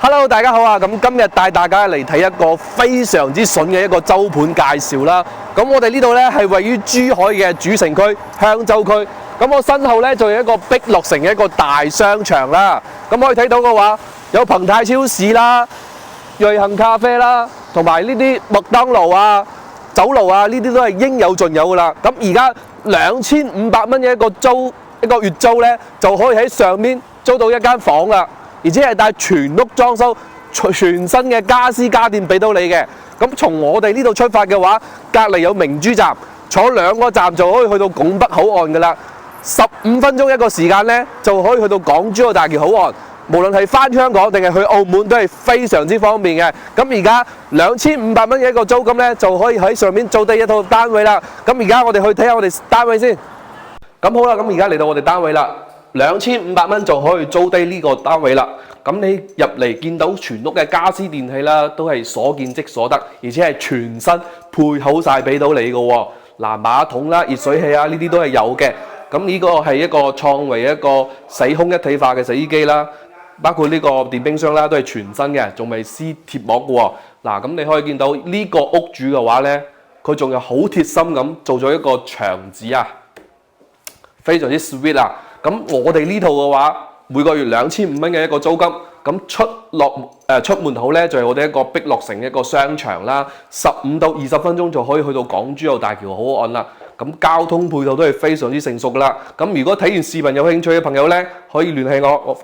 Hello， 大家好啊！咁今日帶大家嚟睇一個非常之筍嘅一個周盤介紹啦。咁我哋呢度呢係位於珠海嘅主城區香洲區。咁我身後呢就有一個碧樂城嘅一個大商場啦。咁可以睇到嘅話，有彭泰超市啦、瑞幸咖啡啦，同埋呢啲麥當勞啊、酒樓啊，呢啲都係應有盡有噶啦。咁而家2500蚊嘅一個月租呢，就可以喺上面租到一間房啦。而且係帶全屋裝修、全新嘅家私家電俾到你嘅。咁從我哋呢度出發嘅話，隔離有明珠站，坐2個站就可以去到拱北口岸㗎啦。15分鐘一個時間呢，就可以去到港珠澳大橋口岸。無論係返香港定係去澳門都係非常之方便嘅。咁而家2500蚊嘅一個租金呢，就可以喺上面租低一套單位啦。咁而家我哋去睇下我哋單位先。咁好啦，咁而家嚟到我哋單位啦。2500蚊就可以租低呢個單位啦。咁你入嚟見到全屋嘅家私電器啦，都係所見即所得，而且係全新配好晒俾到你嘅喎。嗱，馬桶啦、熱水器啊，呢啲都係有嘅。咁呢個係一個創為一個洗空一體化嘅洗衣機啦，包括呢個電冰箱啦，都係全新嘅，仲未撕貼膜嘅喎。嗱，咁你可以見到呢個屋主嘅話呢，佢仲有好貼心咁做咗一個牆紙啊，非常之 sweet 啊！咁我哋呢套嘅話，每個月2500蚊嘅一個租金，咁出門口呢，就係我哋一個碧樂城一個商場啦，15到20分鐘就可以去到港珠澳大橋口岸啦。咁交通配套都係非常之成熟噶啦。咁如果睇完視頻有興趣嘅朋友呢，可以聯繫我